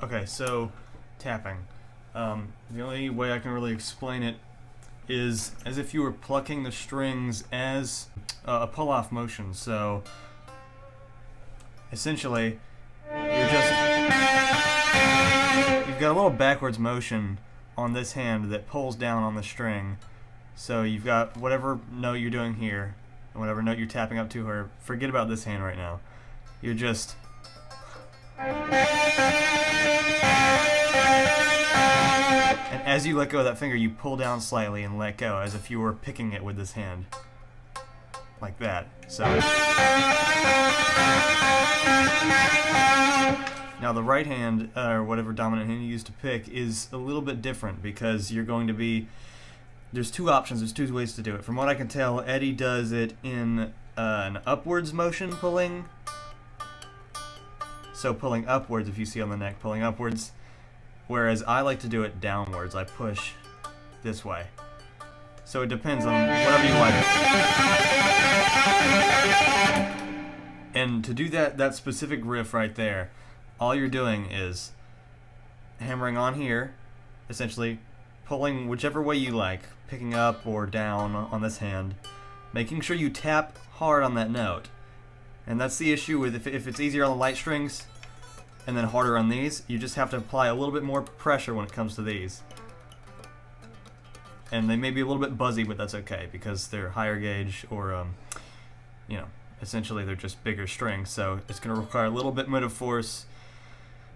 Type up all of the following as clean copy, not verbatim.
Okay, so tapping. The only way I can really explain it is as if you were plucking the strings as a pull-off motion. So essentially, you've got a little backwards motion on this hand that pulls down on the string. So you've got whatever note you're doing here, and whatever note you're tapping up to her. Forget about this hand right now. You're just and as you let go of that finger, you pull down slightly and let go, as if you were picking it with this hand. Like that. So now the right hand, or whatever dominant hand you use to pick, is a little bit different because you're going to be... There's two options, there's two ways to do it. From what I can tell, Eddie does it in an upwards motion pulling. So pulling upwards, if you see on the neck, pulling upwards. Whereas I like to do it downwards. I push this way. So it depends on whatever you like. And to do that specific riff right there, all you're doing is hammering on here, essentially pulling whichever way you like, picking up or down on this hand, making sure you tap hard on that note. And that's the issue with if it's easier on the light strings and then harder on these, you just have to apply a little bit more pressure when it comes to these. And they may be a little bit buzzy, but that's okay because they're higher gauge, or you know, essentially they're just bigger strings, so it's going to require a little bit more of force,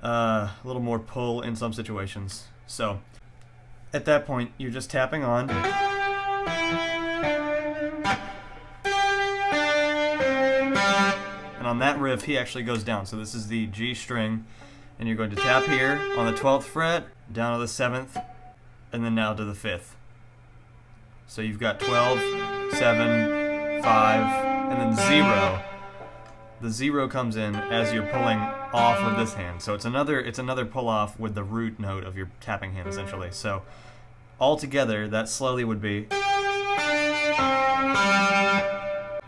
a little more pull in some situations. So at that point, you're just tapping on. And on that riff, he actually goes down. So this is the G string, and you're going to tap here on the 12th fret, down to the 7th, and then now to the 5th. So you've got 12, 7, 5, and then 0. The 0 comes in as you're pulling off with this hand. So it's another pull off with the root note of your tapping hand, essentially. So all together, that slowly would be.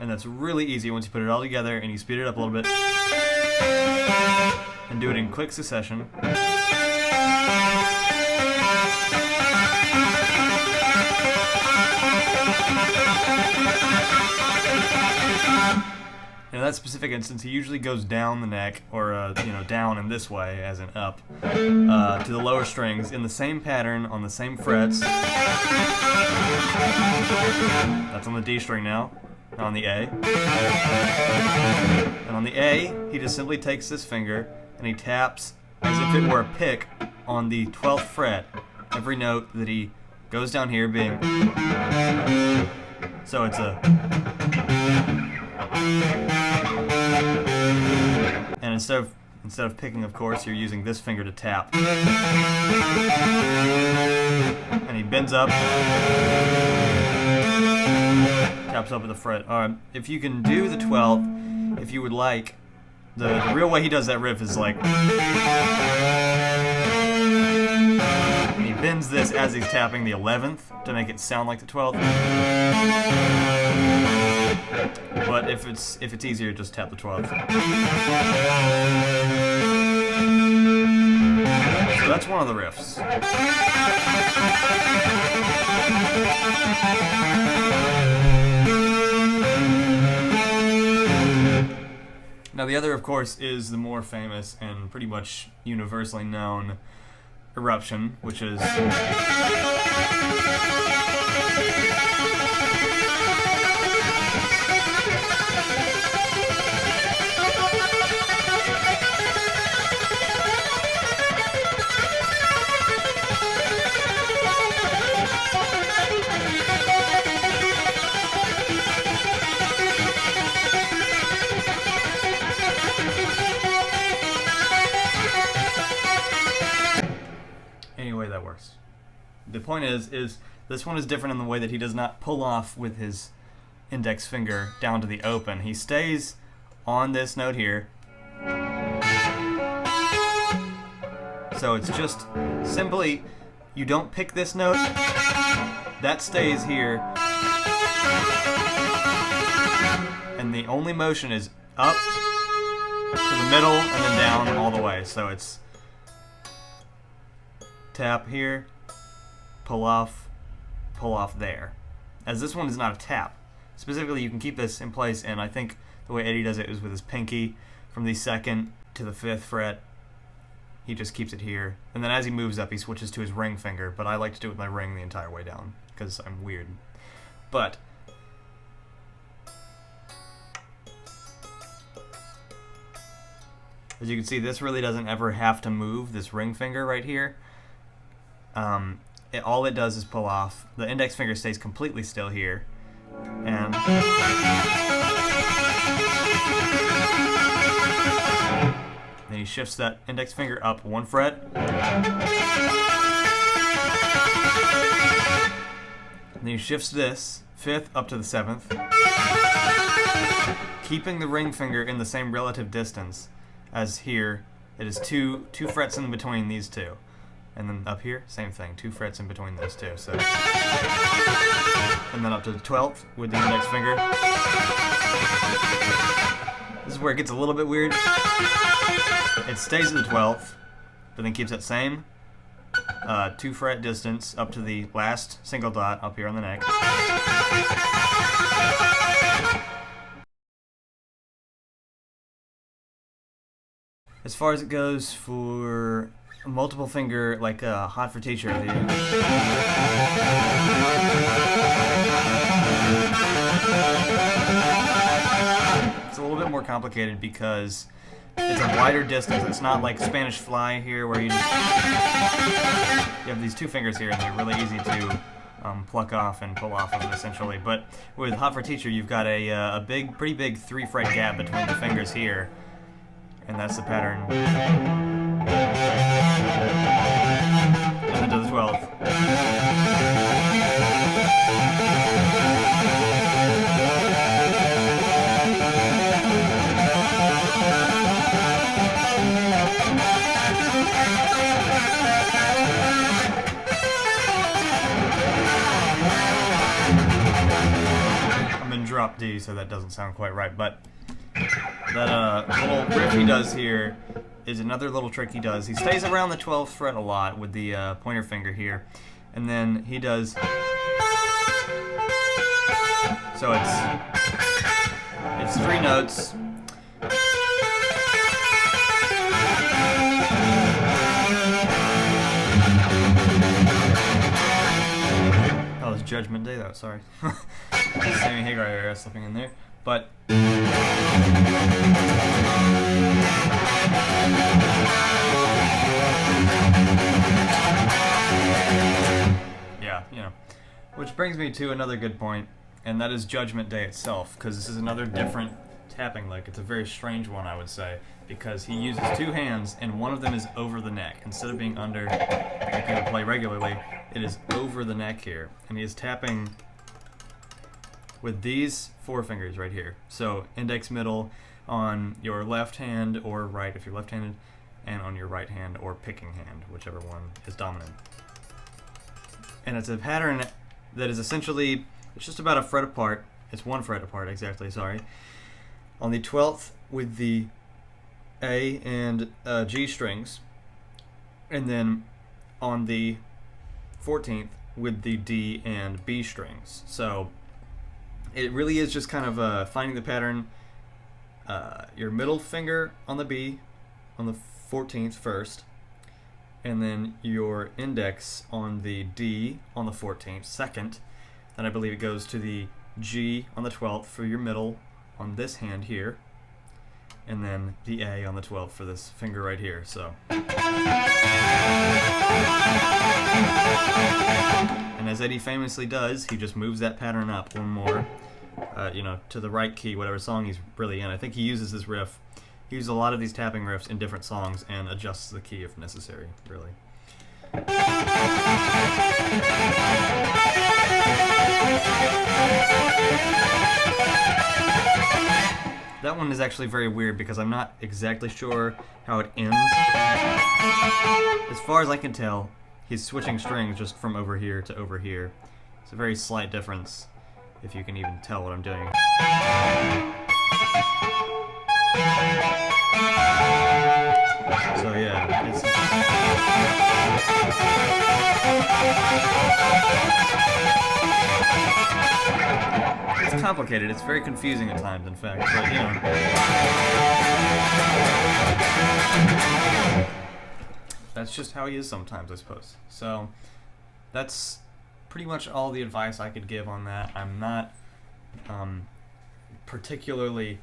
And that's really easy once you put it all together and you speed it up a little bit. And do it in quick succession. In that specific instance, he usually goes down the neck, or you know, down in this way, as in up, to the lower strings in the same pattern on the same frets. That's on the D string now, on the A. And on the A, he just simply takes this finger and he taps as if it were a pick on the 12th fret. Every note that he goes down here being. So it's a. And instead of picking, of course, you're using this finger to tap. And he bends up, taps up at the fret. If you can do the 12th, if you would like, the real way he does that riff is like. And he bends this as he's tapping the 11th to make it sound like the 12th. But if it's easier, just tap the 12th. So that's one of the riffs. Now the other, of course, is the more famous and pretty much universally known Eruption, which is. the point is this one is different in the way that he does not pull off with his index finger down to the open. He stays on this note here. So it's just simply, you don't pick this note, that stays here, and the only motion is up to the middle and then down all the way. So it's tap here, pull off there. As this one is not a tap. Specifically, you can keep this in place, and I think the way Eddie does it is with his pinky from the 2nd to the 5th fret. He just keeps it here, and then as he moves up, he switches to his ring finger, but I like to do it with my ring the entire way down, because I'm weird. But as you can see, this really doesn't ever have to move, this ring finger right here. All it does is pull off. The index finger stays completely still here, and then he shifts that index finger up 1 fret. Then he shifts this 5th up to the 7th, keeping the ring finger in the same relative distance as here. It is two frets in between these two. And then up here, same thing, 2 frets in between those two. So, and then up to the 12th with the index finger. This is where it gets a little bit weird. It stays at the 12th, but then keeps that same 2 fret distance up to the last single dot up here on the neck. As far as it goes for multiple finger, like Hot for Teacher, it's a little bit more complicated because it's a wider distance. It's not like Spanish Fly here where you have these 2 fingers here and they're really easy to pluck off and pull off of essentially. But with Hot for Teacher, you've got a pretty big 3 fret gap between the fingers here, and that's the pattern. And then to the 12th. I'm in drop D, so that doesn't sound quite right, but that little riff he does here is another little trick he does. He stays around the 12th fret a lot with the pointer finger here, and then he does. So it's 3 notes. Oh, it's Judgment Day though. Sorry, Sammy Hagar area slipping in there, but. Yeah, you know. Which brings me to another good point, and that is Judgment Day itself, because this is another different tapping lick. It's a very strange one, I would say, because he uses 2 hands, and one of them is over the neck. Instead of being under, like he would play regularly, it is over the neck here, and he is tapping with these 4 fingers right here. So index middle on your left hand or right if you're left-handed, and on your right hand or picking hand, whichever one is dominant. And it's a pattern that is essentially, it's just about a fret apart. It's 1 fret apart exactly, sorry. On the 12th with the A and G strings, and then on the 14th with the D and B strings. So it really is just kind of finding the pattern. Your middle finger on the B on the 14th first, and then your index on the D on the 14th second. Then I believe it goes to the G on the 12th for your middle on this hand here, and then the A on the 12th for this finger right here. So, and as Eddie famously does, he just moves that pattern up 1 more, you know, to the right key, whatever song he's really in. I think he uses this riff. He uses a lot of these tapping riffs in different songs and adjusts the key if necessary, really. That one is actually very weird because I'm not exactly sure how it ends. As far as I can tell, he's switching strings just from over here to over here. It's a very slight difference, if you can even tell what I'm doing. So yeah, it's complicated. It's very confusing at times, in fact, but you know. That's just how he is sometimes, I suppose. So that's pretty much all the advice I could give on that. I'm not particularly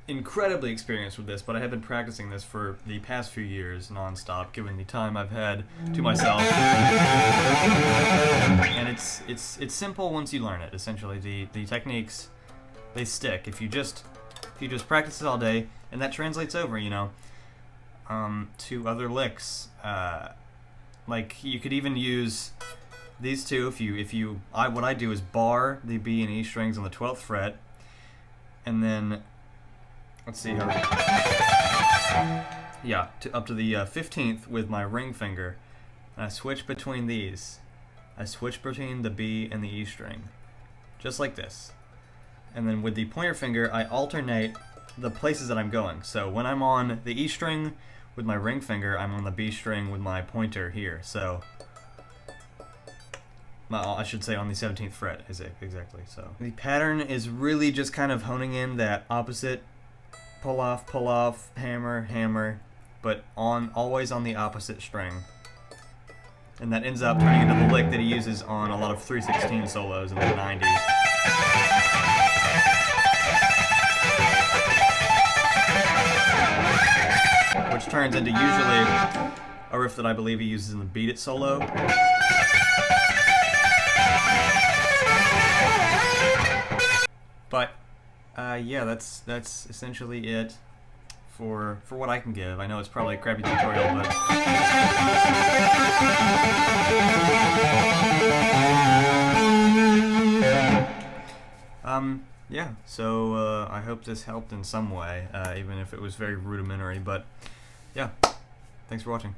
incredibly experienced with this, but I have been practicing this for the past few years non-stop, given the time I've had to myself. And it's simple once you learn it. Essentially, the techniques, they stick if you just practice it all day, and that translates over, you know, to other licks. Like you could even use these two what I do is bar the B and E strings on the 12th fret, and then let's see how. Yeah, up to the 15th with my ring finger, and I switch between these. I switch between the B and the E string, just like this. And then with the pointer finger, I alternate the places that I'm going. So when I'm on the E string with my ring finger, I'm on the B string with my pointer here. So I should say on the 17th fret, is it exactly? So the pattern is really just kind of honing in that opposite pull off, hammer, hammer, but always on the opposite string. And that ends up turning into the lick that he uses on a lot of 3/16 solos in the 90s. Which turns into usually a riff that I believe he uses in the Beat It solo. But yeah, that's essentially it for what I can give. I know it's probably a crappy tutorial, but yeah. So I hope this helped in some way, even if it was very rudimentary. But yeah, thanks for watching.